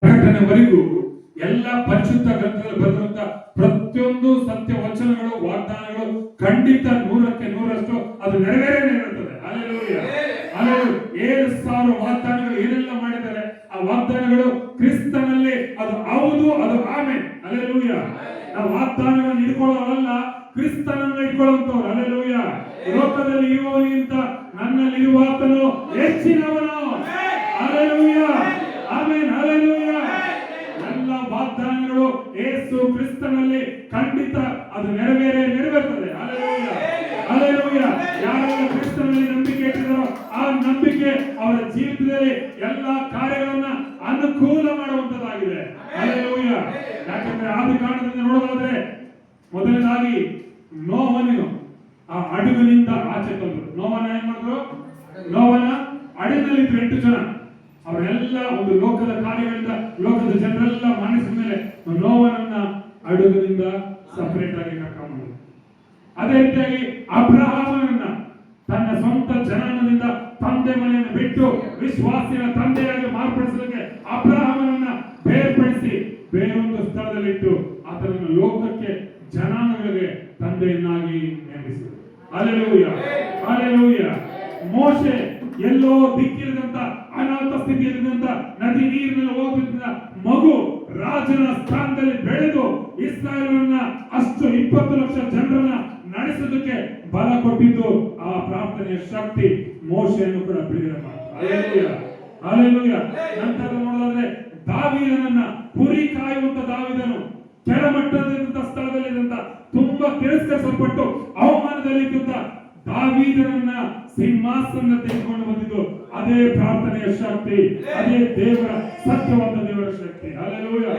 ಪ್ರಕಟಣೆವರೆಗೂ ಎಲ್ಲ ಪರಿಶುದ್ಧ ಗ್ರಂಥದಲ್ಲಿ ಬರೆದಿರುವಂತ ಪ್ರತಿಯೊಂದು ಸತ್ಯ ವಚನಗಳು ವಾಗ್ದಾನಗಳು ಖಂಡಿತ 100ಕ್ಕೆ 100ರಷ್ಟು ಅದು ನೆರವೇರುತ್ತದೆ. Hallelujah, hallelujah. 7,000 ವಾಗ್ದಾನಗಳು ಏನೆಲ್ಲ ಮಾಡಿದ್ದಾರೆ, ಆ ವಾಗ್ದಾನಗಳು ಕ್ರಿಸ್ತನಲ್ಲಿ ಅದು ಹೌದು, ಅದು ಆಮೆನ್. ಹಲ್ಲೆಲೂಯಾ. ನಾವು ವಾಗ್ದಾನಗಳನ್ನು ಹಿಡ್ಕೊಳ್ಳೋರಲ್ಲ, ಕ್ರಿಸ್ತನನ್ನು ಹಿಡ್ಕೊಳ್ಳುವಂತವ್ರು. ಹಲ್ಲೆಲೂಯಾ. ಲೋಕದಲ್ಲಿ ಇರುವವನಿಗಿಂತ ನನ್ನಲ್ಲಿ ಇರುವಾತನು ಹೆಚ್ಚಿನವನು. Hallelujah, amen. ಹಲ್ಲೆಲೂಯಾ. ಎಲ್ಲ ವಾಗ್ದಾನಗಳು ಯೇಸು ಕ್ರಿಸ್ತನಲ್ಲಿ ಖಂಡಿತ ಅದು ನೆರವೇರ್ತದೆ. Hallelujah, hallelujah. ಯಾರೆಲ್ಲ ಕ್ರಿಸ್ತನಲ್ಲಿ ನಂಬಿಕೆ ಇಟ್ಟಿದ್ದಾರೋ ಆ ನಂಬಿಕೆ ಅವರ ಜೀವಿತದಲ್ಲಿ ಎಲ್ಲಾ ಕಾರ್ಯಗಳನ್ನ ಅನುಕೂಲ ಮಾಡುವಂತದ್ದಾಗಿದೆ. ಹಲ್ಲೆಲೂಯಾ. ಯಾಕಂದ್ರೆ ಆದಿಕಾಂಡದಿಂದ ನೋಡೋದಾದ್ರೆ ಮೊದಲನೇದಾಗಿ ನೋವನು ಆ ಹಡಗಿನಿಂದ ಆಚೆ ತಂದ್ರು. ನೋವನ ಏನ್ ಮಾಡಿದ್ರು? ನೋವನ ಹಡಗಿನಲ್ಲಿ 8 ಜನ, ಅವರೆಲ್ಲ ಒಂದು ಲೋಕದ ಕಾರ್ಯಗಳಿಂದ ಲೋಕದ ಜನರೆಲ್ಲ ಮನಸ್ಸಿನ ಮೇಲೆ ನೋವನನ್ನ ಹಡಗಿನಿಂದ ಸಪರೇಟ್ ಆಗಿ ಕರ್ಕೊಂಡ್ಬಂದ್ರು. ಅದೇ ರೀತಿಯಾಗಿ ಅಬ್ರಹಾಮನನ್ನ ತನ್ನ ಸ್ವಂತ ಜನಾಂಗದಿಂದ ತಂದೆ ಮನೆಯನ್ನು ಬಿಟ್ಟು ವಿಶ್ವಾಸಿನ ತಂದೆಯಾಗಿ ಮಾರ್ಪಡಿಸಲಿಕ್ಕೆ ಅಬ್ರಹಾಮನನ್ನ ಬೇರ್ಪಡಿಸಿ ಬೇರೊಂದು ಸ್ಥಳದಲ್ಲಿಟ್ಟು ಆತನನ್ನು ಲೋಕಕ್ಕೆ ಜನಾಂಗಗಳಿಗೆ ತಂದೆಯನ್ನಾಗಿ ನೇಮಿಸಿದರು. Hallelujah, hallelujah. ಮೋಶೆ ಎಲ್ಲೋ ದಿಕ್ಕಿರದಂತ ಅನಾಥ ಸ್ಥಿತಿಯಲ್ಲಿದ್ದಂತ ನದಿ ನೀರಿನಲ್ಲಿ ಹೋಗುತ್ತಿದ್ದ ಮಗು ರಾಜನ ಸ್ಥಾನದಲ್ಲಿ ಬೆಳೆದು ಇಸ್ರಾಯೇಲನ್ನ ಅಷ್ಟು 20 ಲಕ್ಷ ಜನರನ್ನ ನಡೆಸೋದಕ್ಕೆ ಬಲ ಕೊಟ್ಟಿದ್ದು ಆ ಪ್ರಾರ್ಥನೆಯ ಶಕ್ತಿ ಮೋಶೆಯನ್ನು ಕೂಡ ಬಿಡುಗಡೆ ಮಾಡಿತು. Hallelujah, hallelujah. ನಂತರ ನೋಡೋದಾದ್ರೆ ದಾವೀದನನ್ನ ಕುರಿ ಕಾಯುವಂತ ದಾವೀದನು ಕೆಳಮಟ್ಟದ ಸ್ಥಳದಲ್ಲಿದ್ದಂತ ತುಂಬಾ ತಿರಸ್ಕರಿಸಲ್ಪಟ್ಟು ಅವಮಾನದಲ್ಲಿದ್ದಂತ ದಾವೀದನನ್ನ ಸಿಂಹಾಸನ ತೆಗೆದುಕೊಂಡು ಬಂದಿದ್ದು ಅದೇ ಪ್ರಾರ್ಥನೆಯ ಶಕ್ತಿ, ಅದೇ ದೇವರ ಸತ್ಯವಾದ ದೇವರ ಶಕ್ತಿ. ಹಲ್ಲೆಲೂಯಾ.